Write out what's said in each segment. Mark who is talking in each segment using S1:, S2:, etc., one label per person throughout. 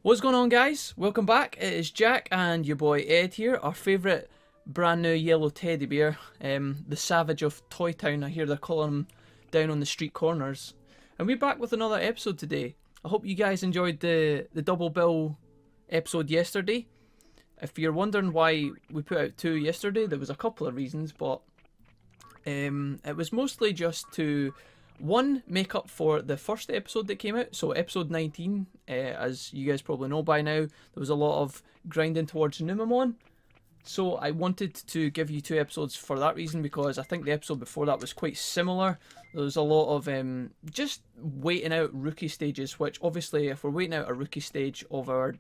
S1: What's going on, guys? Welcome back. It is Jack and your boy Ed here, our favourite brand new yellow teddy bear, the savage of Toy Town. I hear they're calling him down on the street corners. And we're back with another episode today. I hope you guys enjoyed the double bill episode yesterday. If you're wondering why we put out two yesterday, there was a couple of reasons, but it was mostly just to, one, make up for the first episode that came out. So episode 19, as you guys probably know by now, there was a lot of grinding towards Numamon. So I wanted to give you two episodes for that reason, because I think the episode before that was quite similar. There was a lot of just waiting out rookie stages, which obviously if we're waiting out a rookie stage of our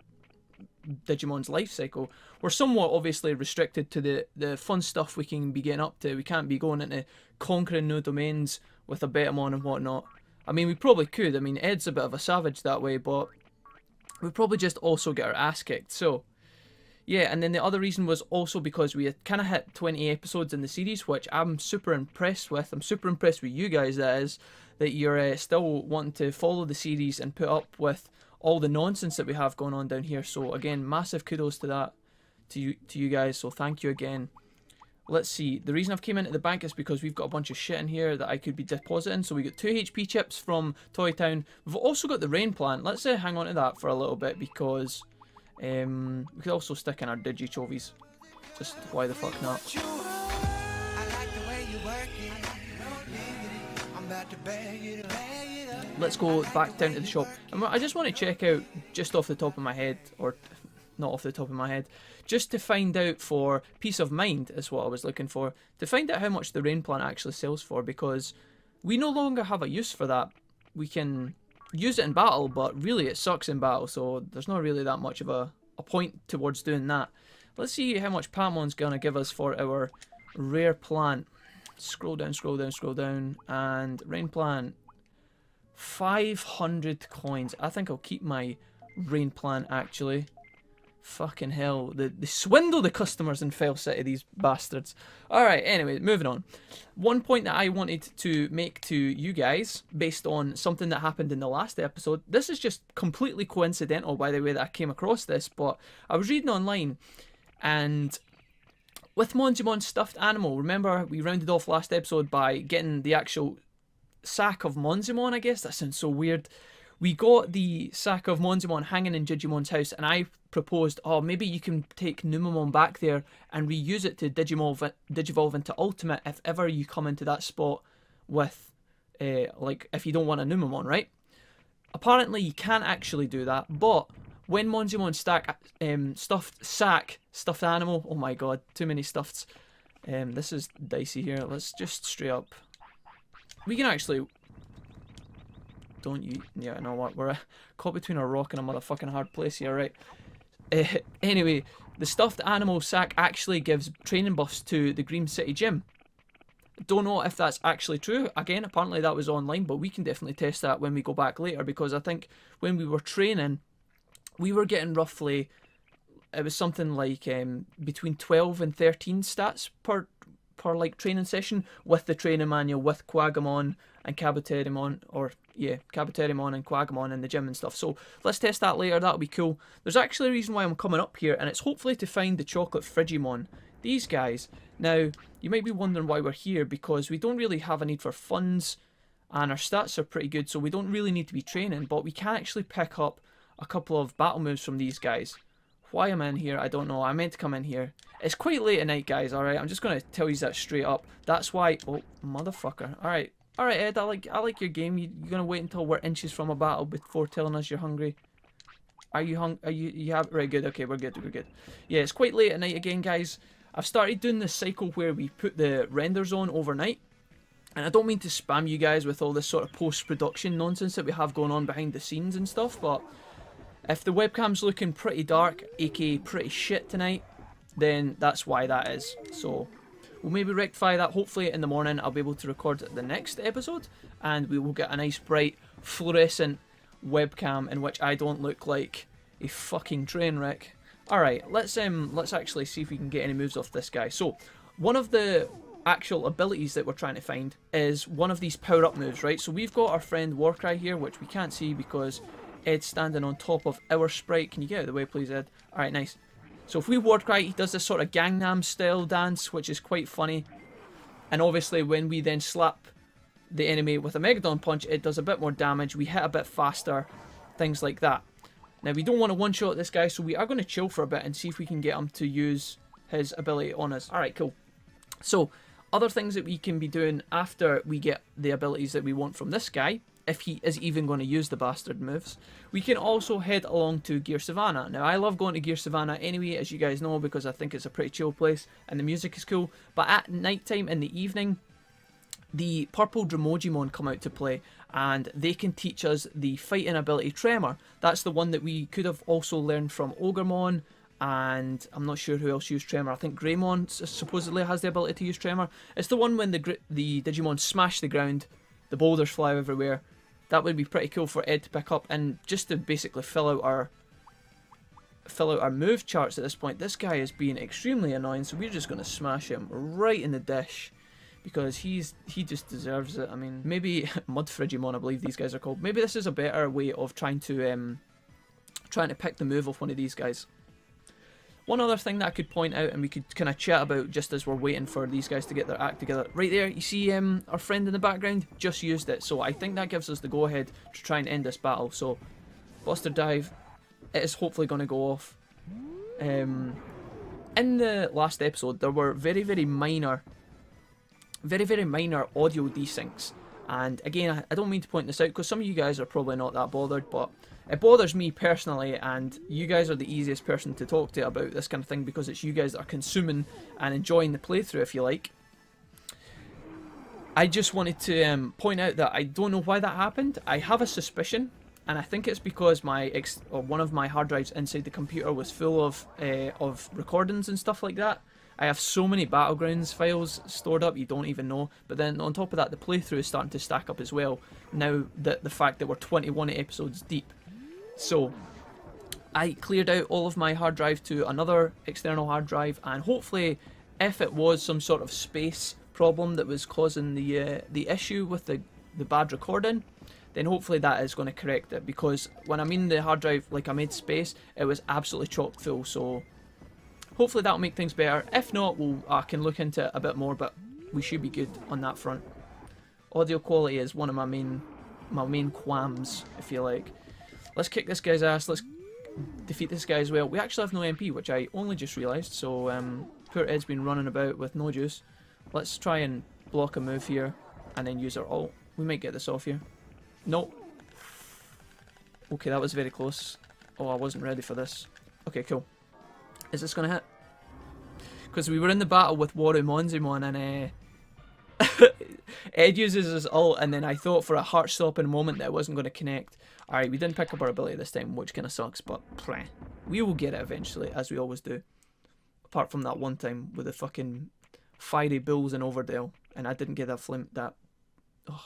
S1: Digimon's life cycle, we're somewhat obviously restricted to the fun stuff we can be getting up to. We can't be going into conquering new domains with a Betamon and whatnot. I mean, we probably could. I mean, Ed's a bit of a savage that way, but we probably just also get our ass kicked. So yeah, and then the other reason was also because we had kind of hit 20 episodes in the series, which I'm super impressed with. I'm super impressed with you guys, that is, that you're still wanting to follow the series and put up with all the nonsense that we have going on down here. So again, massive kudos to that, to you guys. So thank you again. Let's see. The reason I've came into the bank is because we've got a bunch of shit in here that I could be depositing. So we got 2 HP chips from Toy Town. We've also got the rain plant. Let's hang on to that for a little bit, because we could also stick in our Digichovies. Just why the fuck not? Let's go back down to the shop. And I just want to check out, just off the top of my head, or not off the top of my head, just to find out, for peace of mind is what I was looking for, to find out how much the rain plant actually sells for, because we no longer have a use for that. We can use it in battle, but really it sucks in battle, so there's not really that much of a point towards doing that. Let's see how much Pamon's gonna give us for our rare plant. Scroll down, scroll down, scroll down, and rain plant, 500 coins. I think I'll keep my rain plant, actually. Fucking hell, they swindle the customers in Fell City, these bastards. Alright, anyway, moving on. One point that I wanted to make to you guys, based on something that happened in the last episode. This is just completely coincidental, by the way, that I came across this, but I was reading online, and with Monzimon's stuffed animal, remember we rounded off last episode by getting the actual sack of Monzimon, I guess? That sounds so weird. We got the sack of Monzimon hanging in Digimon's house, and I proposed, oh, maybe you can take Numamon back there and reuse it to digivolve into Ultimate if ever you come into that spot with, like, if you don't want a Numamon, right? Apparently you can't actually do that, but when Monzimon stuffed animal, oh my god, too many stuffs. This is dicey here. Let's just straight up. We can actually. Don't you? Yeah, know what? We're caught between a rock and a motherfucking hard place here, right? Anyway, the stuffed animal sack actually gives training buffs to the Green City Gym. Don't know if that's actually true. Again, apparently that was online, but we can definitely test that when we go back later, because I think when we were training, we were getting roughly, it was something like between 12 and 13 stats per like training session, with the training manual, with Quagamon and Kabuterimon, or yeah, Kabuterimon and Quagamon in the gym and stuff. So let's test that later, that'll be cool. There's actually a reason why I'm coming up here, and it's hopefully to find the chocolate Frigimon. These guys. Now, you might be wondering why we're here, because we don't really have a need for funds, and our stats are pretty good, so we don't really need to be training, but we can actually pick up a couple of battle moves from these guys. Why I'm in here, I don't know. I meant to come in here. It's quite late at night, guys, alright? I'm just going to tell you that straight up. That's why... Oh, motherfucker. Alright. Alright, Ed, I like your game. You're going to wait until we're inches from a battle before telling us you're hungry. Are you you have... Right, good. Okay, we're good. We're good. Yeah, it's quite late at night again, guys. I've started doing this cycle where we put the render zone overnight. And I don't mean to spam you guys with all this sort of post-production nonsense that we have going on behind the scenes and stuff, but if the webcam's looking pretty dark, aka pretty shit tonight, then that's why that is. So we'll maybe rectify that. Hopefully in the morning I'll be able to record the next episode, and we will get a nice bright fluorescent webcam in which I don't look like a fucking train wreck. Alright, let's actually see if we can get any moves off this guy. So one of the actual abilities that we're trying to find is one of these power up moves, right? So we've got our friend Warcry here, which we can't see because Ed standing on top of our sprite. Can you get out of the way, please, Ed? Alright, nice. So if we ward cry, he does this sort of Gangnam style dance, which is quite funny. And obviously when we then slap the enemy with a Megadon punch, it does a bit more damage. We hit a bit faster, things like that. Now we don't want to one-shot this guy, so we are going to chill for a bit and see if we can get him to use his ability on us. Alright, cool. So, other things that we can be doing after we get the abilities that we want from this guy, if he is even going to use the bastard moves, we can also head along to Gear Savannah. Now, I love going to Gear Savannah anyway, as you guys know, because I think it's a pretty chill place and the music is cool. But at night time in the evening, the purple Digimon come out to play, and they can teach us the fighting ability Tremor. That's the one that we could have also learned from Ogremon, and I'm not sure who else used Tremor. I think Greymon supposedly has the ability to use Tremor. It's the one when the Digimon smash the ground, the boulders fly everywhere. That would be pretty cool for Ed to pick up, and just to basically fill out our move charts at this point. This guy is being extremely annoying, so we're just going to smash him right in the dish, because he just deserves it. I mean, maybe Mud Frigimon, I believe these guys are called. Maybe this is a better way of trying to pick the move off one of these guys. One other thing that I could point out, and we could kind of chat about just as we're waiting for these guys to get their act together. Right there, you see our friend in the background? Just used it. So I think that gives us the go-ahead to try and end this battle. So, Buster Dive, it is hopefully going to go off. In the last episode, there were very, very minor audio desyncs. And again, I don't mean to point this out, because some of you guys are probably not that bothered, but it bothers me personally, and you guys are the easiest person to talk to about this kind of thing, because it's you guys that are consuming and enjoying the playthrough, if you like. I just wanted to point out that I don't know why that happened. I have a suspicion, and I think it's because one of my hard drives inside the computer was full of recordings and stuff like that. I have so many Battlegrounds files stored up, you don't even know. But then on top of that, the playthrough is starting to stack up as well, now that the fact that we're 21 episodes deep. So, I cleared out all of my hard drive to another external hard drive, and hopefully, if it was some sort of space problem that was causing the issue with the bad recording, then hopefully that is going to correct it. Because when I mean the hard drive, like I made space, it was absolutely chock full, so hopefully that'll make things better. If not, I can look into it a bit more, but we should be good on that front. Audio quality is one of my main qualms, if you like. Let's kick this guy's ass, let's defeat this guy as well. We actually have no MP, which I only just realised, so poor Ed's been running about with no juice. Let's try and block a move here, and then use our ult. We might get this off here. Nope. Okay, that was very close. Oh, I wasn't ready for this. Okay, cool. Is this going to hit? Because we were in the battle with Warumonzimon, and Ed uses his ult, and then I thought for a heart-stopping moment that it wasn't going to connect. Alright, we didn't pick up our ability this time, which kind of sucks, but we will get it eventually, as we always do. Apart from that one time with the fucking fiery bulls in Overdale, and I didn't get that oh,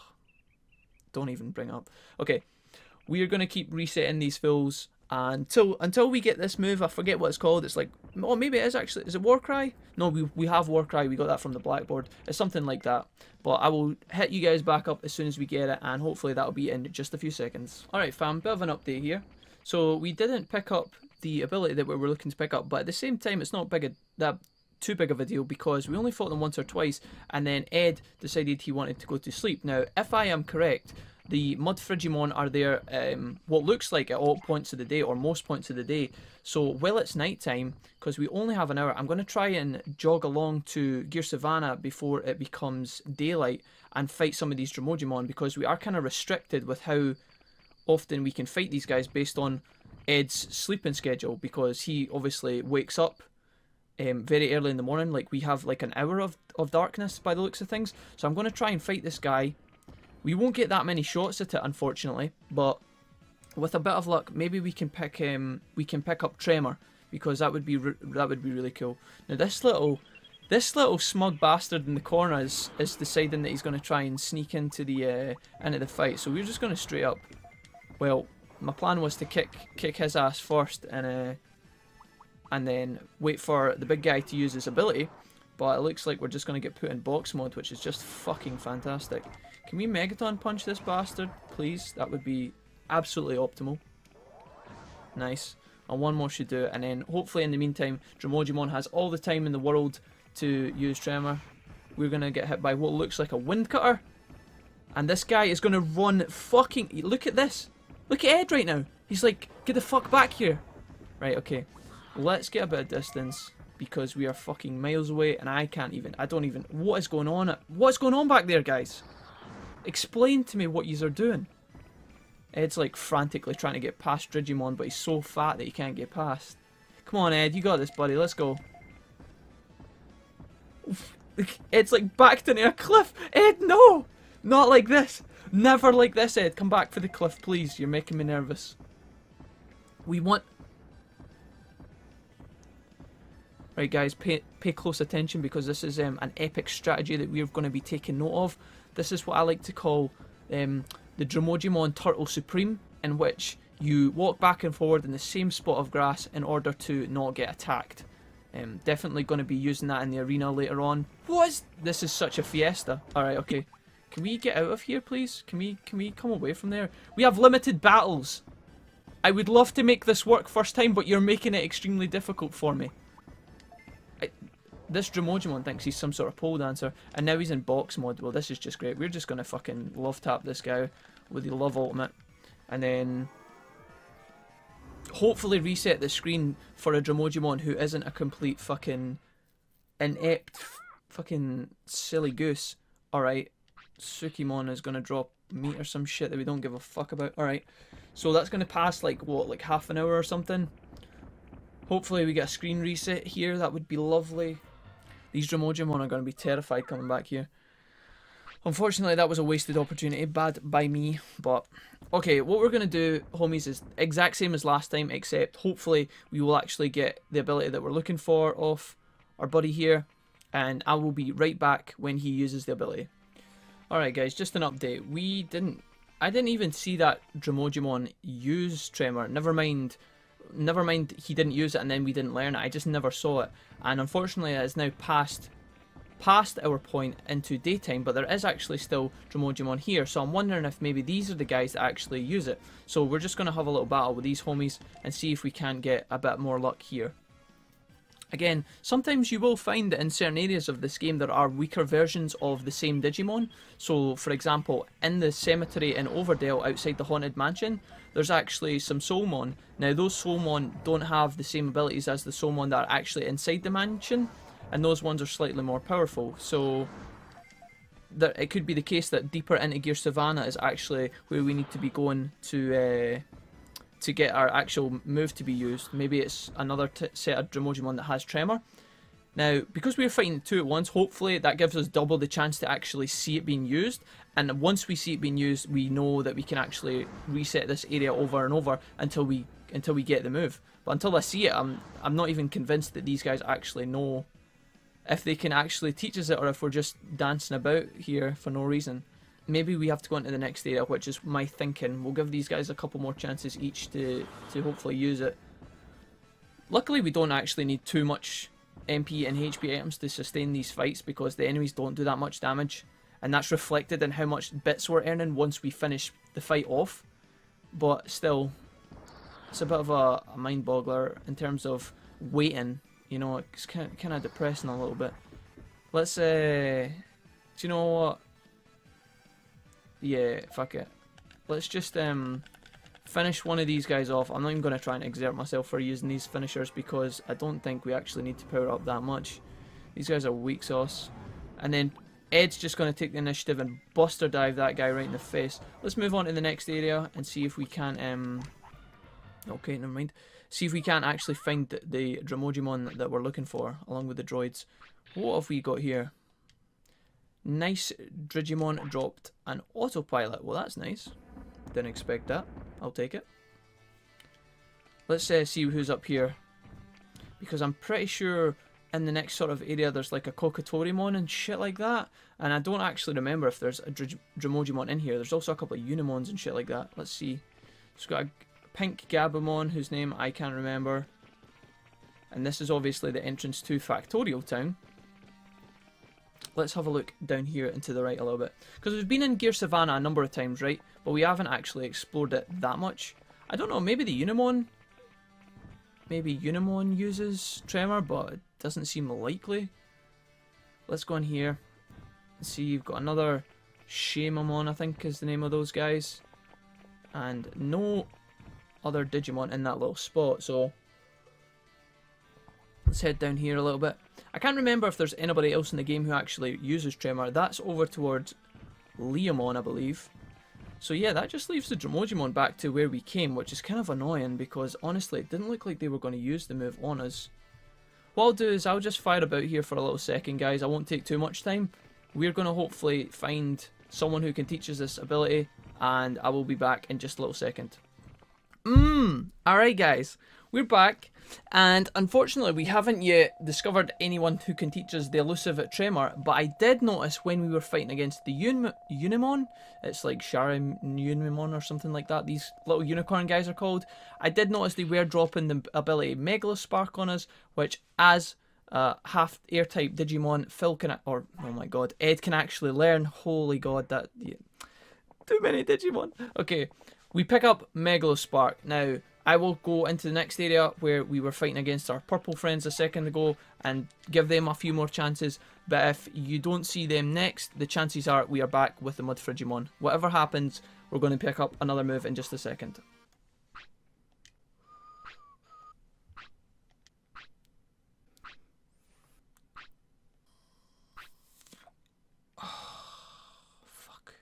S1: don't even bring it up. Okay, we are going to keep resetting these fills until we get this move. I forget what it's called. It's like, oh, maybe it is actually, is it Warcry? No, we have Warcry. We got that from the blackboard. It's something like that. But I will hit you guys back up as soon as we get it, and hopefully that'll be in just a few seconds. Alright fam, bit of an update here. So we didn't pick up the ability that we were looking to pick up, but at the same time it's not too big of a deal, because we only fought them once or twice, and then Ed decided he wanted to go to sleep. Now, if I am correct, the Mud Frigimon are there what looks like at all points of the day, or most points of the day. So while it's night time, because we only have an hour, I'm going to try and jog along to Gear Savannah before it becomes daylight and fight some of these Digimon, because we are kind of restricted with how often we can fight these guys based on Ed's sleeping schedule, because he obviously wakes up very early in the morning. Like, we have like an hour of darkness by the looks of things. So I'm going to try and fight this guy. We won't get that many shots at it, unfortunately, but with a bit of luck, maybe we can pick up Tremor, because that would be really cool. Now this little smug bastard in the corner is deciding that he's going to try and sneak into the fight. So we're just going to straight up. Well, my plan was to kick his ass first, and then wait for the big guy to use his ability. But it looks like we're just going to get put in box mode, which is just fucking fantastic. Can we Megaton punch this bastard, please? That would be absolutely optimal. Nice. And one more should do it. And then hopefully in the meantime, Digimon has all the time in the world to use Tremor. We're going to get hit by what looks like a wind cutter. And this guy is going to run fucking... Look at this. Look at Ed right now. He's like, get the fuck back here. Right, okay. Let's get a bit of distance. Because we are fucking miles away. And I don't even... What is going on? What's going on back there, guys? Explain to me what yous are doing. Ed's like frantically trying to get past Digimon, but he's so fat that he can't get past. Come on, Ed, you got this, buddy. Let's go. Ed's like backed into a cliff. Ed, no! Not like this. Never like this, Ed. Come back for the cliff, please. You're making me nervous. We want... Right, guys, pay close attention because this is an epic strategy that we're going to be taking note of. This is what I like to call... the Digimon Turtle Supreme, in which you walk back and forward in the same spot of grass in order to not get attacked. Definitely going to be using that in the arena later on. This is such a fiesta. Alright, okay. Can we get out of here, please? Can we come away from there? We have limited battles. I would love to make this work first time, but you're making it extremely difficult for me. This Digimon thinks he's some sort of pole dancer, and now he's in box mode. Well, this is just great. We're just going to fucking love tap this guy with the love ultimate, and then hopefully reset the screen for a Digimon who isn't a complete fucking inept fucking silly goose. Alright, Sukimon is going to drop meat or some shit that we don't give a fuck about. Alright, so that's going to pass like, what, like half an hour or something? Hopefully we get a screen reset here. That would be lovely. These Digimon are going to be terrified coming back here. Unfortunately, that was a wasted opportunity. Bad by me. But, okay, what we're going to do, homies, is exact same as last time, except hopefully we will actually get the ability that we're looking for off our buddy here. And I will be right back when he uses the ability. Alright, guys, just an update. I didn't even see that Digimon use Tremor. Never mind he didn't use it and then we didn't learn it. I just never saw it. And unfortunately it is now past our point into daytime, but there is actually still Digimon here, so I'm wondering if maybe these are the guys that actually use it. So we're just going to have a little battle with these homies and see if we can get a bit more luck here. Again, sometimes you will find that in certain areas of this game there are weaker versions of the same Digimon. So, for example, in the cemetery in Overdale outside the Haunted Mansion, there's actually some Soulmon. Now, those Soulmon don't have the same abilities as the Soulmon that are actually inside the mansion, and those ones are slightly more powerful. So, it could be the case that deeper into Gear Savannah is actually where we need to be going to get our actual move to be used. Maybe it's another set of Digimon that has Tremor. Now, because we're fighting two at once, hopefully that gives us double the chance to actually see it being used. And once we see it being used, we know that we can actually reset this area over and over until we get the move. But until I see it, I'm not even convinced that these guys actually know if they can actually teach us it, or if we're just dancing about here for no reason. Maybe we have to go into the next area, which is my thinking. We'll give these guys a couple more chances each to hopefully use it. Luckily, we don't actually need too much MP and HP items to sustain these fights because the enemies don't do that much damage. And that's reflected in how much bits we're earning once we finish the fight off. But still, it's a bit of a mind boggler in terms of waiting. You know, it's kind of depressing a little bit. Let's, do you know what? Yeah, fuck it. Let's just finish one of these guys off. I'm not even going to try and exert myself for using these finishers because I don't think we actually need to power up that much. These guys are weak sauce. And then Ed's just going to take the initiative and buster dive that guy right in the face. Let's move on to the next area and see if we can... Okay, never mind. See if we can actually find the Digimon that we're looking for along with the droids. What have we got here? Nice, Digimon dropped an autopilot. Well, that's nice. Didn't expect that. I'll take it. Let's see who's up here. Because I'm pretty sure in the next sort of area there's like a Kokatorimon and shit like that. And I don't actually remember if there's a Digimon in here. There's also a couple of Unimons and shit like that. Let's see. It's got a pink Gabumon whose name I can't remember. And this is obviously the entrance to Factorial Town. Let's have a look down here and to the right a little bit. Because we've been in Gear Savannah a number of times, right? But we haven't actually explored it that much. I don't know, maybe the Unimon maybe Unimon uses Tremor, but it doesn't seem likely. Let's go in here and see. You've got another Cherrymon, I think is the name of those guys, and no other Digimon in that little spot. So let's head down here a little bit. I can't remember if there's anybody else in the game who actually uses Tremor. That's over towards Leomon, I believe. So yeah, that just leaves the Dromojimon back to where we came, which is kind of annoying because honestly it didn't look like they were going to use the move on us. What I'll do is I'll just fire about here for a little second, guys. I won't take too much time. We're going to hopefully find someone who can teach us this ability, and I will be back in just a little second. Alright guys, we're back, and unfortunately we haven't yet discovered anyone who can teach us the elusive Tremor, but I did notice when we were fighting against the Unimon, it's like Cherrymon or something like that, these little unicorn guys are called, I did notice they were dropping the ability Megalospark on us, which as half air-type Digimon, Phil can, or oh my god, Ed can actually learn. Holy god, that, yeah, too many Digimon. Okay. We pick up Megalospark. Now, I will go into the next area where we were fighting against our purple friends a second ago and give them a few more chances. But if you don't see them next, the chances are we are back with the Mud Frigimon. Whatever happens, we're going to pick up another move in just a second. Fuck.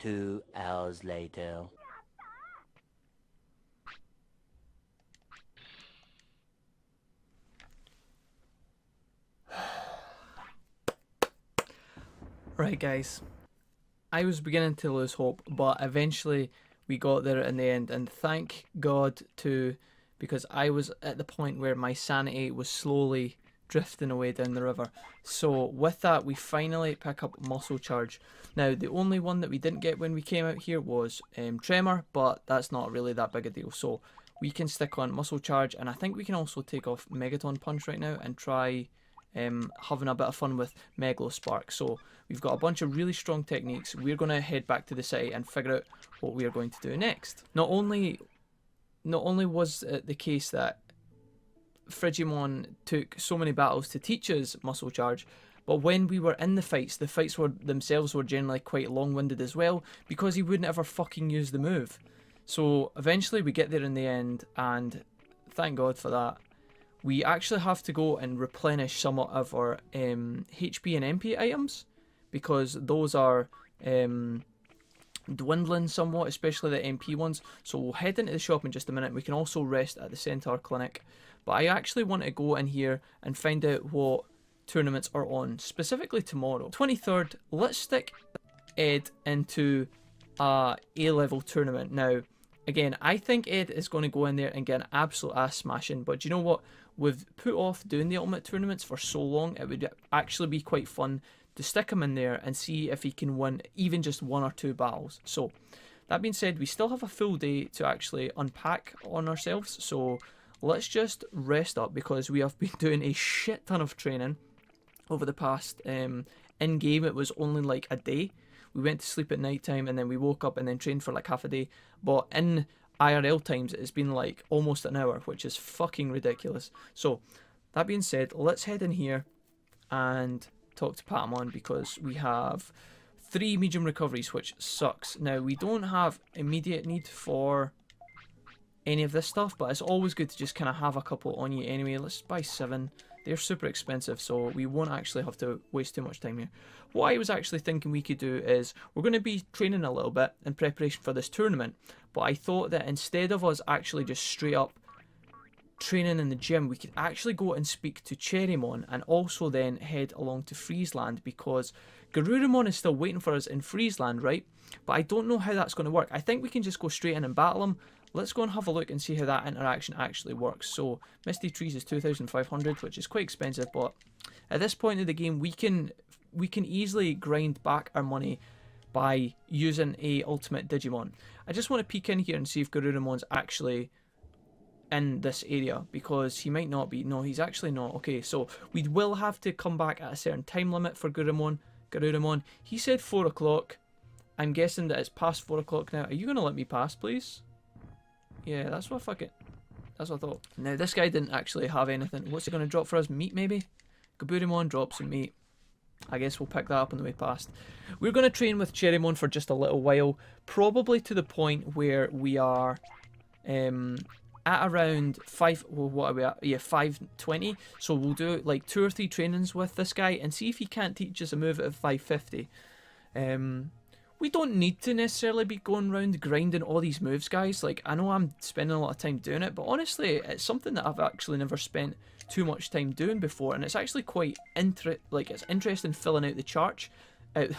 S2: 2 hours later.
S1: Right guys, I was beginning to lose hope, but eventually we got there in the end, and thank God too, because I was at the point where my sanity was slowly drifting away down the river. So with that, we finally pick up Muscle Charge. Now the only one that we didn't get when we came out here was Tremor, but that's not really that big a deal, so we can stick on Muscle Charge, and I think we can also take off Megaton Punch right now and try having a bit of fun with Megalospark. So we've got a bunch of really strong techniques. We're going to head back to the city and figure out what we are going to do next. Not only was it the case that Frigimon took so many battles to teach us Muscle Charge, but when we were in the fights were themselves were generally quite long-winded as well, because he wouldn't ever fucking use the move. So eventually we get there in the end, and thank God for that. We actually have to go and replenish some of our HP and MP items, because those are dwindling somewhat, especially the MP ones. So we'll head into the shop in just a minute. We can also rest at the Centaur Clinic. But I actually want to go in here and find out what tournaments are on, specifically tomorrow. 23rd, let's stick Ed into a A-level tournament. Now, again, I think Ed is going to go in there and get an absolute ass smashing, but you know what? We've put off doing the ultimate tournaments for so long, it would actually be quite fun to stick him in there and see if he can win even just 1 or 2 battles. So, that being said, we still have a full day to actually unpack on ourselves, so let's just rest up, because we have been doing a shit ton of training over the past, in-game it was only like a day. We went to sleep at night time and then we woke up and then trained for like half a day, but in IRL times it's been like almost an hour, which is fucking ridiculous. So that being said, let's head in here and talk to Patamon, because we have 3 medium recoveries, which sucks. Now we don't have immediate need for any of this stuff, but it's always good to just kind of have a couple on you anyway. Let's buy 7. They're super expensive, so we won't actually have to waste too much time here. What I was actually thinking we could do is, we're going to be training a little bit in preparation for this tournament, but I thought that instead of us actually just straight up training in the gym, we could actually go and speak to Cherrymon and also then head along to Freezeland, because Garurumon is still waiting for us in Freezeland, right? But I don't know how that's going to work. I think we can just go straight in and battle him. Let's go and have a look and see how that interaction actually works. So, Misty Trees is 2,500, which is quite expensive, but at this point of the game, we can easily grind back our money by using a ultimate Digimon. I just want to peek in here and see if Garurumon's actually in this area, because he might not be. No, he's actually not. Okay, so we will have to come back at a certain time limit for Garurumon. Garurumon. He said 4 o'clock. I'm guessing that it's past 4 o'clock now. Are you going to let me pass, please? Yeah, that's what I thought. Now, this guy didn't actually have anything. What's he going to drop for us? Meat, maybe? Gaburimon drops some meat. I guess we'll pick that up on the way past. We're going to train with Cherrymon for just a little while. Probably to the point where we are at around 5... Well, what are we at? Yeah, 520. So we'll do like 2 or 3 trainings with this guy and see if he can't teach us a move at 550. We don't need to necessarily be going around grinding all these moves, guys. Like, I know I'm spending a lot of time doing it, but honestly, it's something that I've actually never spent too much time doing before, and it's actually quite it's interesting filling out the chart, and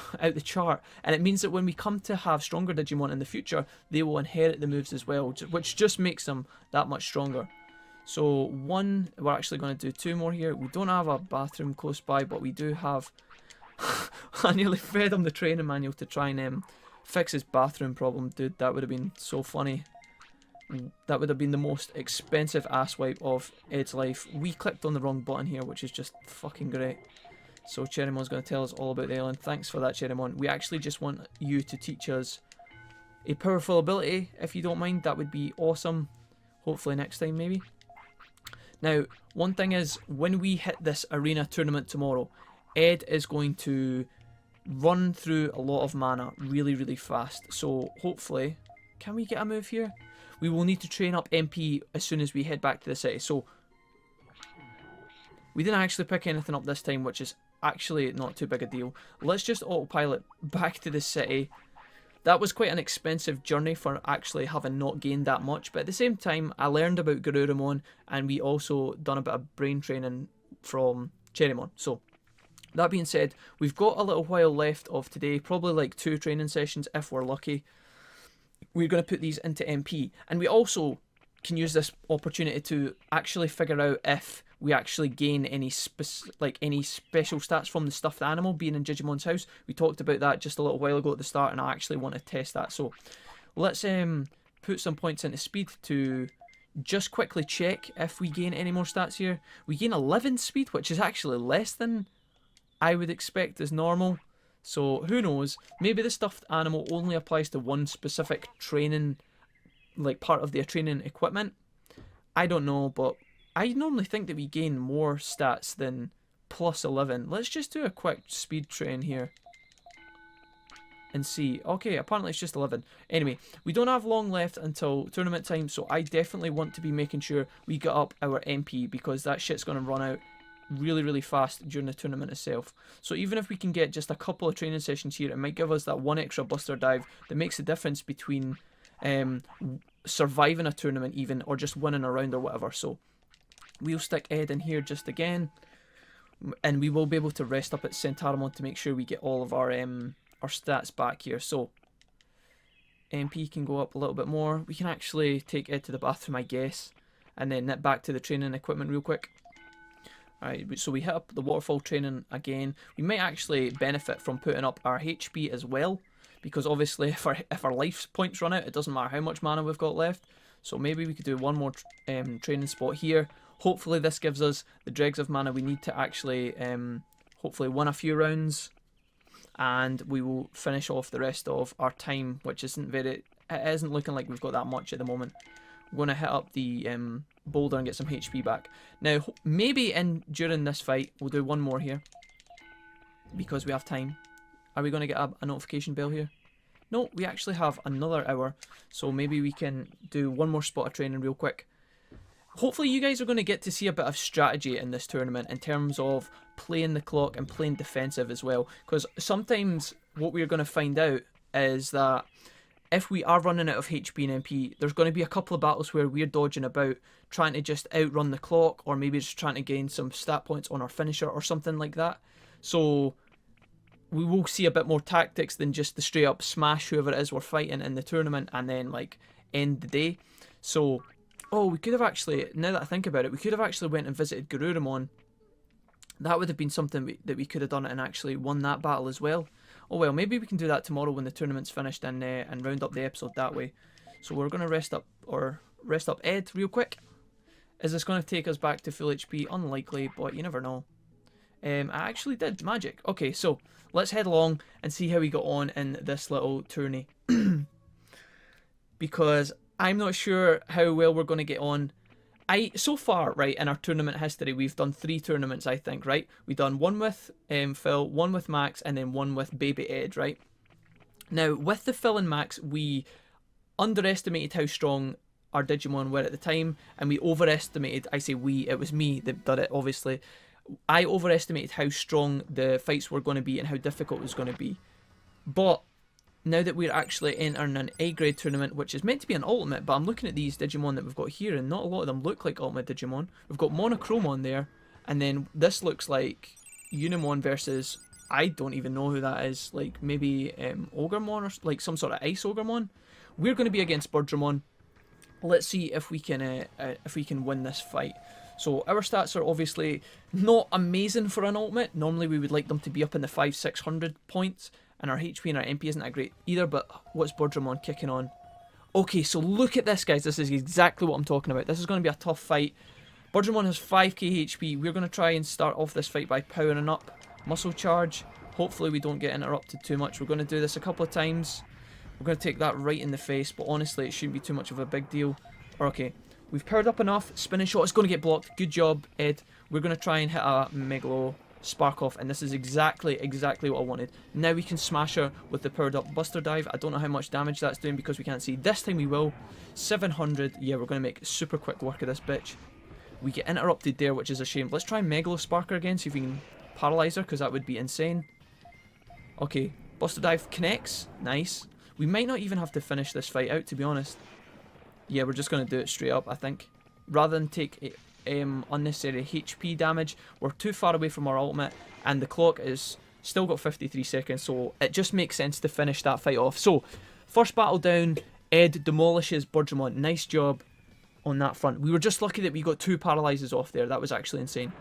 S1: it means that when we come to have stronger Digimon in the future, they will inherit the moves as well, which just makes them that much stronger. So we're actually going to do 2 more here. We don't have a bathroom close by, but we do have... I nearly fed him the training manual to try and fix his bathroom problem, dude. That would have been so funny. That would have been the most expensive ass wipe of Ed's life. We clicked on the wrong button here, which is just fucking great. So Cherrymon's going to tell us all about the island. Thanks for that, Cherrymon. We actually just want you to teach us a powerful ability, if you don't mind. That would be awesome. Hopefully next time, maybe. Now, one thing is, when we hit this arena tournament tomorrow, Ed is going to run through a lot of mana really, really fast. So hopefully, can we get a move here? We will need to train up MP as soon as we head back to the city. So we didn't actually pick anything up this time, which is actually not too big a deal. Let's just autopilot back to the city. That was quite an expensive journey for actually having not gained that much. But at the same time, I learned about Garurumon, and we also done a bit of brain training from Cherrymon. So that being said, we've got a little while left of today, probably like 2 training sessions if we're lucky. We're going to put these into MP, and we also can use this opportunity to actually figure out if we actually gain any special stats from the stuffed animal being in Digimon's house. We talked about that just a little while ago at the start, and I actually want to test that. So let's put some points into speed to just quickly check if we gain any more stats here. We gain 11 speed, which is actually less than I would expect as normal. So who knows, maybe the stuffed animal only applies to one specific training, like part of their training equipment. I don't know, but I normally think that we gain more stats than plus 11. Let's just do a quick speed train here and see. Okay, apparently it's just 11. Anyway, we don't have long left until tournament time, so I definitely want to be making sure we get up our MP, because that shit's going to run out really, really fast during the tournament itself. So even if we can get just a couple of training sessions here, it might give us that 1 extra buster dive that makes the difference between surviving a tournament even, or just winning a round or whatever. So we'll stick Ed in here just again, and we will be able to rest up at Cherrymon to make sure we get all of our stats back here. So MP can go up a little bit more. We can actually take Ed to the bathroom, I guess, and then nip back to the training equipment real quick. Alright, so we hit up the waterfall training again. We might actually benefit from putting up our HP as well, because obviously if our life points run out, it doesn't matter how much mana we've got left. So maybe we could do one more training spot here. Hopefully this gives us the dregs of mana we need to actually hopefully win a few rounds, and we will finish off the rest of our time, which isn't looking like we've got that much at the moment. I'm going to hit up the boulder and get some HP back. Now, maybe during this fight, we'll do one more here, because we have time. Are we going to get a notification bell here? No, we actually have another hour, so maybe we can do one more spot of training real quick. Hopefully you guys are going to get to see a bit of strategy in this tournament in terms of playing the clock and playing defensive as well, because sometimes what we're going to find out is that if we are running out of HP and MP, there's going to be a couple of battles where we're dodging about, trying to just outrun the clock, or maybe just trying to gain some stat points on our finisher or something like that. So we will see a bit more tactics than just the straight up smash whoever it is we're fighting in the tournament and then like end the day. So, oh, we could have actually, now that I think about it, we could have actually went and visited Garurumon. That would have been something that we could have done and actually won that battle as well. Oh well, maybe we can do that tomorrow when the tournament's finished and round up the episode that way. So we're going to rest up Ed real quick. Is this going to take us back to full HP? Unlikely, but you never know. I actually did magic. Okay, so let's head along and see how we got on in this little tourney. Because I'm not sure how well we're going to get on. So far, right, in our tournament history, we've done 3 tournaments, I think, right? We've done one with Phil, one with Max, and then one with Baby Ed, right? Now, with the Phil and Max, we underestimated how strong our Digimon were at the time, and we overestimated, I say we, it was me that did it, obviously. I overestimated how strong the fights were going to be and how difficult it was going to be. But now that we're actually entering an A-grade tournament, which is meant to be an ultimate, but I'm looking at these Digimon that we've got here, and not a lot of them look like ultimate Digimon. We've got Monochromon there, and then this looks like Unimon versus, I don't even know who that is, like maybe Ogremon, or like some sort of Ice Ogremon. We're going to be against Birdramon. Let's see if we can win this fight. So our stats are obviously not amazing for an ultimate. Normally we would like them to be up in the 500-600 points, and our HP and our MP isn't that great either, but what's Birdramon kicking on? Okay, so look at this, guys. This is exactly what I'm talking about. This is going to be a tough fight. Birdramon has 5k HP. We're going to try and start off this fight by powering up. Muscle charge. Hopefully we don't get interrupted too much. We're going to do this a couple of times. We're going to take that right in the face, but honestly, it shouldn't be too much of a big deal. Okay, we've powered up enough. Spinning shot is going to get blocked. Good job, Ed. We're going to try and hit a Megalo Spark off, and this is exactly what I wanted. Now we can smash her with the powered up Buster Dive. I don't know how much damage that's doing because we can't see. This time we will. 700. Yeah, we're going to make super quick work of this bitch. We get interrupted there, which is a shame. Let's try and Megalo Spark her again, see if we can paralyze her, because that would be insane. Okay, Buster Dive connects. Nice. We might not even have to finish this fight out, to be honest. Yeah, we're just going to do it straight up, I think. Rather than take unnecessary HP damage, we're too far away from our ultimate, and the clock is still got 53 seconds, so it just makes sense to finish that fight off. So, first battle down, Ed demolishes Birdramon. Nice job on that front. We were just lucky that we got 2 paralyzes off there. That was actually insane.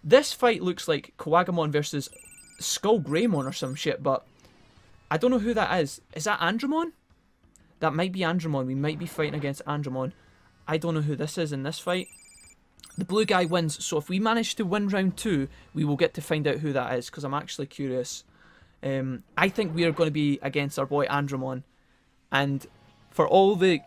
S1: This fight looks like Kawagamon versus Skull Greymon or some shit, but I don't know who that is. Is that Andromon? That might be Andromon. We might be fighting against Andromon. I don't know who this is in this fight. The blue guy wins, so if we manage to win round 2, we will get to find out who that is, because I'm actually curious. I think we are going to be against our boy Andromon. And for all the...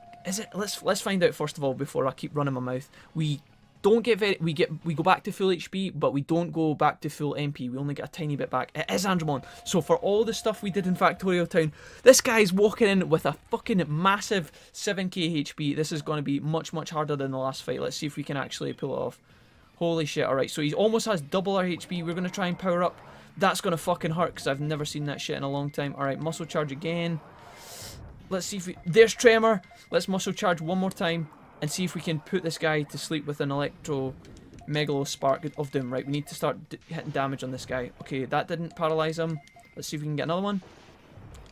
S1: Let's find out first of all before I keep running my mouth. We don't get very... We go back to full HP, but we don't go back to full MP. We only get a tiny bit back. It is Andromon. So for all the stuff we did in Factorial Town, this guy's walking in with a fucking massive 7k HP. This is going to be much, much harder than the last fight. Let's see if we can actually pull it off. Holy shit. Alright, so he almost has double our HP. We're going to try and power up. That's going to fucking hurt because I've never seen that shit in a long time. Alright, muscle charge again. Let's see if we... There's Tremor. Let's muscle charge one more time and see if we can put this guy to sleep with an Electro Megalo Spark of Doom. Right, we need to start hitting damage on this guy. Okay, that didn't paralyze him. Let's see if we can get another one.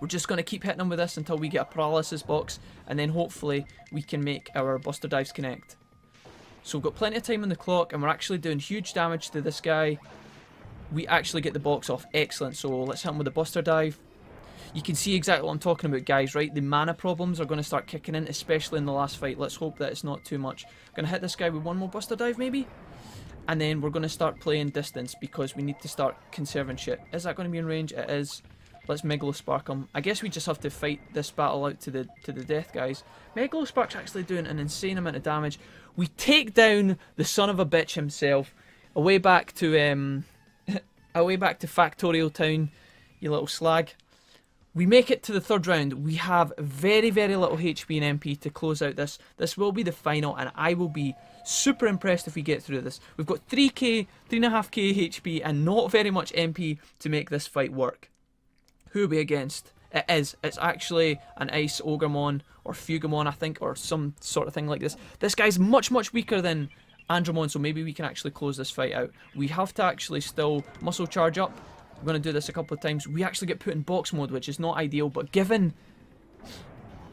S1: We're just going to keep hitting him with this until we get a paralysis box, and then hopefully we can make our Buster Dives connect. So we've got plenty of time on the clock, and we're actually doing huge damage to this guy. We actually get the box off. Excellent. So let's hit him with a Buster Dive. You can see exactly what I'm talking about, guys, right? The mana problems are going to start kicking in, especially in the last fight. Let's hope that it's not too much. Going to hit this guy with one more Buster Dive, maybe? And then we're going to start playing distance, because we need to start conserving shit. Is that going to be in range? It is. Let's Megalo Spark him. I guess we just have to fight this battle out to the death, guys. Megalo Spark's actually doing an insane amount of damage. We take down the son of a bitch himself. Away back to Factorial Town, you little slag. We make it to the 3rd round. We have very, very little HP and MP to close out this. This will be the final, and I will be super impressed if we get through this. We've got 3k, 3.5k HP, and not very much MP to make this fight work. Who are we against? It's actually an Ice Ogremon, or Fugamon, I think, or some sort of thing like this. This guy's much, much weaker than Andromon, so maybe we can actually close this fight out. We have to actually still muscle charge up. We're going to do this a couple of times. We actually get put in box mode, which is not ideal, but given...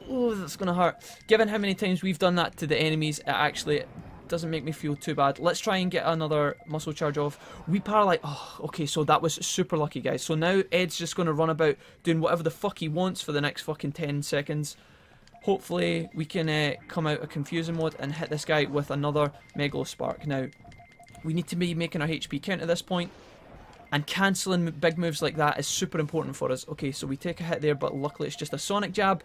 S1: Oh, that's going to hurt. Given how many times we've done that to the enemies, it actually doesn't make me feel too bad. Let's try and get another muscle charge off. We paralyze... Oh, okay, so that was super lucky, guys. So now Ed's just going to run about doing whatever the fuck he wants for the next fucking 10 seconds. Hopefully, we can come out of confusing mode and hit this guy with another Megalo Spark. Now, we need to be making our HP count at this point. And cancelling big moves like that is super important for us. Okay, so we take a hit there, but luckily it's just a sonic jab.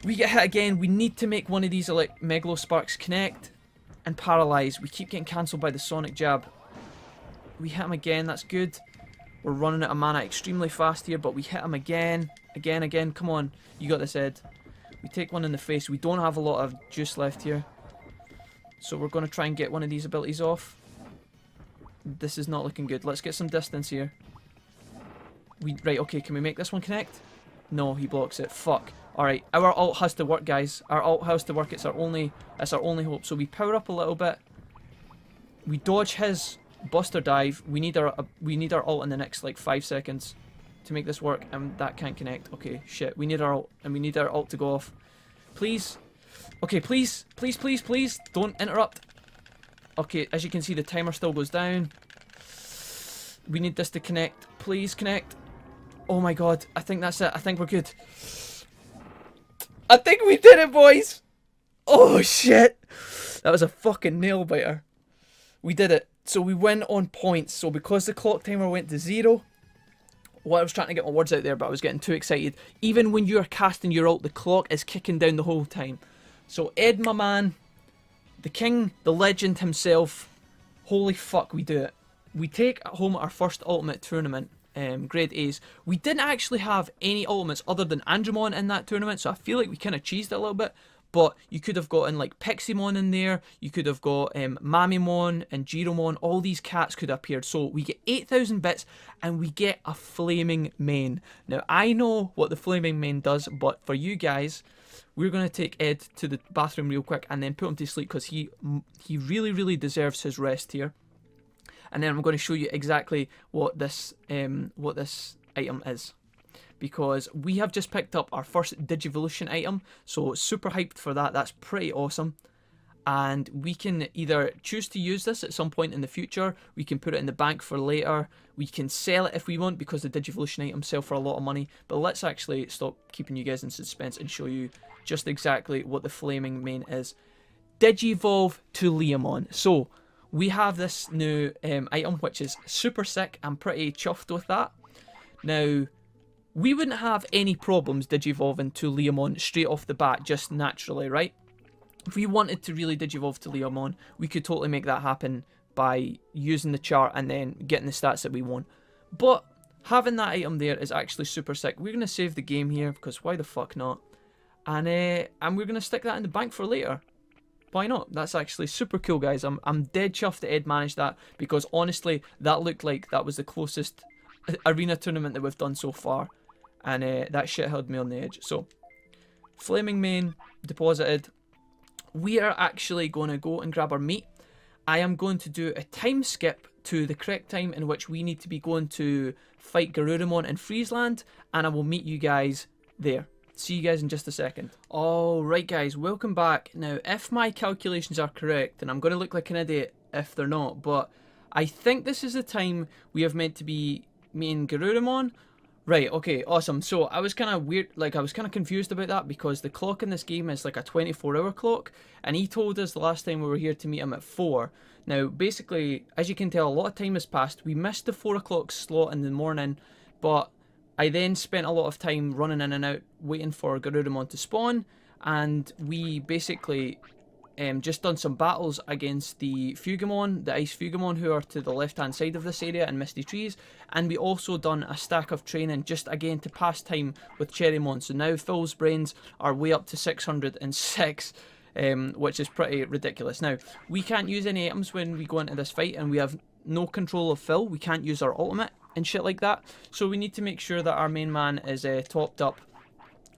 S1: We get hit again. We need to make one of these like Megalo Sparks connect and paralyze. We keep getting cancelled by the sonic jab. We hit him again. That's good. We're running out of mana extremely fast here, but we hit him again. Again. Come on. You got this, Ed. We take one in the face. We don't have a lot of juice left here. So we're going to try and get one of these abilities off. This is not looking good. Let's get some distance here. Right, okay, can we make this one connect? No, he blocks it. Fuck. Alright, our ult has to work, guys. Our ult has to work. It's our only hope. So we power up a little bit. We dodge his Buster Dive. We need our ult in the next like 5 seconds to make this work, and that can't connect. Okay, shit. We need our ult, and we need our ult to go off. Please. Okay, please. Please. Don't interrupt. Okay, as you can see, the timer still goes down. We need this to connect. Please connect. Oh my god. I think that's it. I think we're good. I think we did it, boys. Oh, shit. That was a fucking nail biter. We did it. So we win on points. So because the clock timer went to 0... Well, I was trying to get my words out there, but I was getting too excited. Even when you're casting your ult, the clock is kicking down the whole time. So Ed, my man... The king, the legend himself, holy fuck, we do it. We take home our first ultimate tournament, grade A's. We didn't actually have any ultimates other than Andromon in that tournament, so I feel like we kind of cheesed it a little bit. But you could have gotten like Piximon in there, you could have got Mamimon and Cherrymon, all these cats could have appeared. So we get 8,000 bits and we get a flaming mane. Now I know what the flaming mane does, but for you guys... We're going to take Ed to the bathroom real quick and then put him to sleep because he really deserves his rest here. And then I'm going to show you exactly what this item is. Because we have just picked up our first Digivolution item, so super hyped for that. That's pretty awesome. And we can either choose to use this at some point in the future, we can put it in the bank for later, we can sell it if we want because the Digivolution items sell for a lot of money. But let's actually stop keeping you guys in suspense and show you just exactly what the flaming mane is. Digivolve to Leomon. So we have this new item which is super sick. I'm pretty chuffed with that. Now we wouldn't have any problems digivolving to Leomon straight off the bat just naturally, right? If we wanted to really digivolve to Leomon, we could totally make that happen by using the chart and then getting the stats that we want. But having that item there is actually super sick. We're going to save the game here because why the fuck not? And we're going to stick that in the bank for later. Why not? That's actually super cool, guys. I'm dead chuffed that Ed managed that because honestly, that looked like that was the closest arena tournament that we've done so far. And that shit held me on the edge. So, flaming mane deposited. We are actually going to go and grab our meat. I am going to do a time skip to the correct time in which we need to be going to fight Garurumon in Freezeland, and I will meet you guys there. See you guys in just a second. Alright guys, welcome back. Now, if my calculations are correct, and I'm going to look like an idiot if they're not, but I think this is the time we have meant to be meeting Garurumon. Right, okay, awesome. So I was kind of weird, like I was kind of confused about that because the clock in this game is like a 24-hour clock, and he told us the last time we were here to meet him at 4. Now, basically, as you can tell, a lot of time has passed. We missed the 4 o'clock slot in the morning, but I then spent a lot of time running in and out waiting for Garurumon to spawn, and we basically just done some battles against the Fugamon, the Ice Fugamon, who are to the left-hand side of this area in Misty Trees, and we also done a stack of training just again to pass time with Cherrymon. So now Phil's brains are way up to 606, which is pretty ridiculous. Now, we can't use any items when we go into this fight, and we have no control of Phil. We can't use our ultimate and shit like that, so we need to make sure that our main man is topped up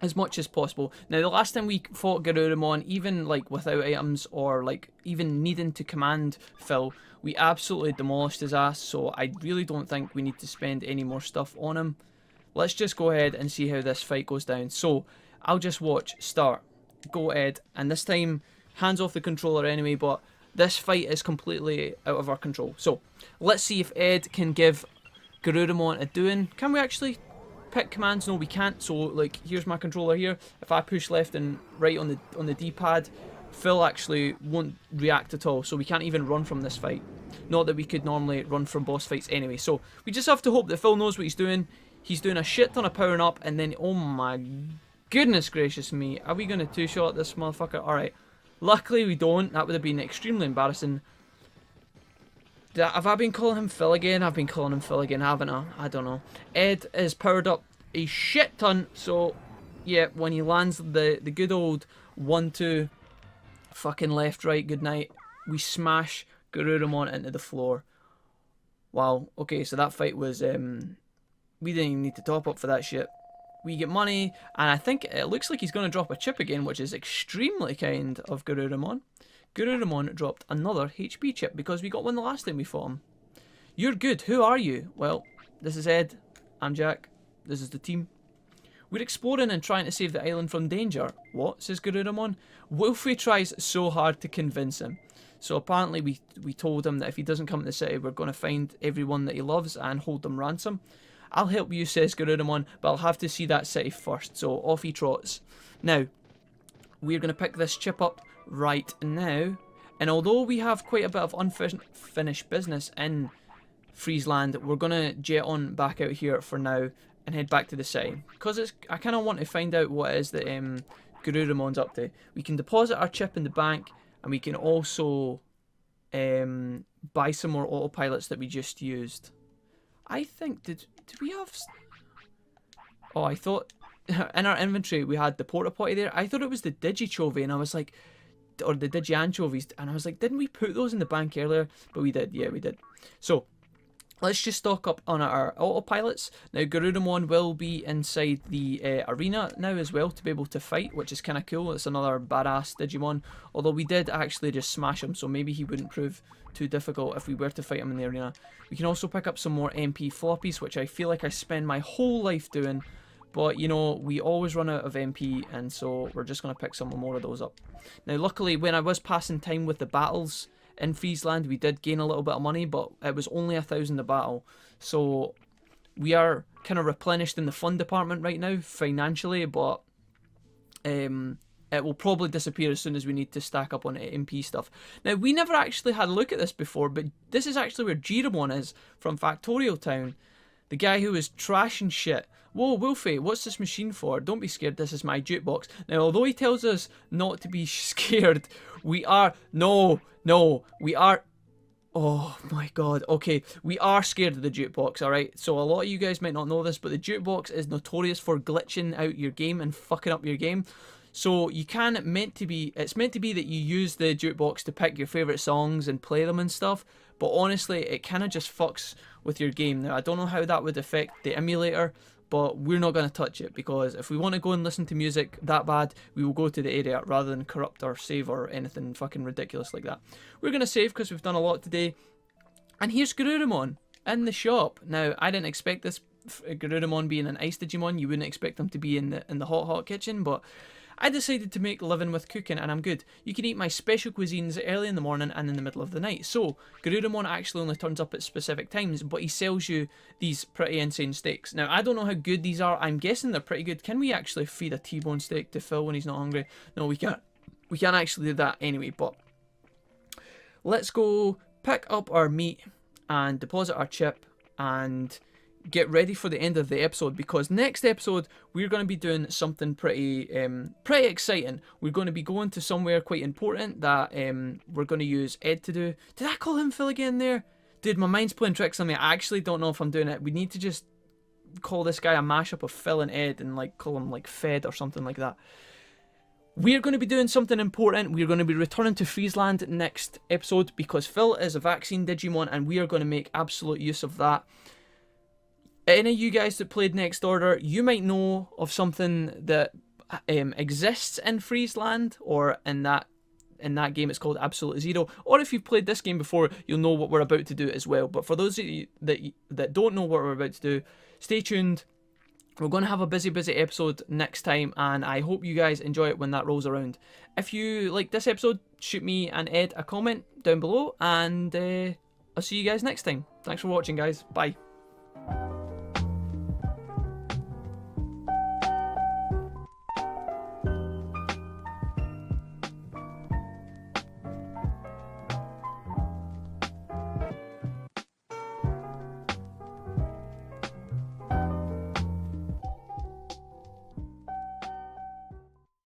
S1: as much as possible. Now, the last time we fought Garurumon, even like without items or like even needing to command Phil, we absolutely demolished his ass, so I really don't think we need to spend any more stuff on him. Let's just go ahead and see how this fight goes down. So I'll just watch, start, go Ed, and this time hands off the controller anyway, but this fight is completely out of our control. So let's see if Ed can give Garurumon a doing. Can we actually pick commands? No, we can't. So like, here's my controller here. If I push left and right on the D-pad, Phil actually won't react at all, so we can't even run from this fight. Not that we could normally run from boss fights anyway. So we just have to hope that Phil knows what he's doing. He's doing a shit ton of powering up, and then, oh my goodness gracious me, are we going to two-shot this motherfucker? Alright, luckily we don't. That would have been extremely embarrassing. Have I been calling him Phil again? I've been calling him Phil again, haven't I? I don't know. Ed is powered up a shit ton, so yeah, when he lands the good old 1-2 fucking left, right, good night, we smash Cherrymon into the floor. Wow, okay, so that fight was, we didn't even need to top up for that shit. We get money, and I think it looks like he's going to drop a chip again, which is extremely kind of Cherrymon. Cherrymon dropped another HP chip because we got one the last time we fought him. You're good, who are you? Well, this is Ed, I'm Jack, this is the team. We're exploring and trying to save the island from danger. What? Says Cherrymon. Wolfie tries so hard to convince him. So apparently we told him that if he doesn't come to the city, we're going to find everyone that he loves and hold them ransom. I'll help you, says Cherrymon, but I'll have to see that city first. So off he trots. Now, we're going to pick this chip up right now. And although we have quite a bit of unfinished business in Freezeland, we're going to jet on back out here for now and head back to the city. Because I kind of want to find out what it is that Cherrymon's up to. We can deposit our chip in the bank, and we can also buy some more autopilots that we just used. I think, did we have... Oh, I thought in our inventory we had the porta potty there. I thought it was the Digichovy, and I was like, or the Digi anchovies, and I was like, didn't we put those in the bank earlier? But we did, yeah, we did. So let's just stock up on our autopilots. Now, Cherrymon will be inside the arena now as well to be able to fight, which is kind of cool. It's another badass Digimon, although we did actually just smash him, so maybe he wouldn't prove too difficult if we were to fight him in the arena. We can also pick up some more MP floppies, which I feel like I spend my whole life doing, but you know, we always run out of MP, and so we're just going to pick some more of those up. Now, luckily, when I was passing time with the battles in Freezeland, we did gain a little bit of money, but it was only 1,000 a battle. So we are kind of replenished in the fun department right now, financially, but it will probably disappear as soon as we need to stack up on MP stuff. Now, we never actually had a look at this before, but this is actually where Cherrymon is from Factorial Town. The guy who was trashing shit. Whoa, Wolfie, what's this machine for? Don't be scared, this is my jukebox. Now, although he tells us not to be scared, we are... No, we are... Oh my god, okay. We are scared of the jukebox, alright? So a lot of you guys might not know this, but the jukebox is notorious for glitching out your game and fucking up your game. So you can... it's meant to be that you use the jukebox to pick your favourite songs and play them and stuff. But honestly, it kind of just fucks with your game. Now, I don't know how that would affect the emulator, but we're not going to touch it, because if we want to go and listen to music that bad, we will go to the area rather than corrupt our save or anything fucking ridiculous like that. We're going to save because we've done a lot today. And here's Cherrymon in the shop. Now, I didn't expect this Cherrymon being an ice Digimon. You wouldn't expect him to be in the hot kitchen, but I decided to make living with cooking, and I'm good. You can eat my special cuisines early in the morning and in the middle of the night. So, Cherrymon actually only turns up at specific times, but he sells you these pretty insane steaks. Now, I don't know how good these are. I'm guessing they're pretty good. Can we actually feed a T-bone steak to Phil when he's not hungry? No, we can't. We can't actually do that anyway, but let's go pick up our meat and deposit our chip and get ready for the end of the episode, because next episode we're going to be doing something pretty exciting. We're going to be going to somewhere quite important that we're going to use Ed to do. Did I call him Phil again there? Dude, my mind's playing tricks on me. I actually don't know if I'm doing it. We need to just call this guy a mashup of Phil and Ed and like call him like Fed or something like that. We're going to be doing something important. We're going to be returning to Freezeland next episode, because Phil is a vaccine Digimon and we are going to make absolute use of that. Any of you guys that played Next Order, you might know of something that exists in Freezeland, or in that game it's called Absolute Zero. Or if you've played this game before, you'll know what we're about to do as well. But for those of you that don't know what we're about to do, stay tuned. We're going to have a busy episode next time, and I hope you guys enjoy it when that rolls around. If you like this episode, shoot me and Ed a comment down below, and I'll see you guys next time. Thanks for watching, guys. Bye.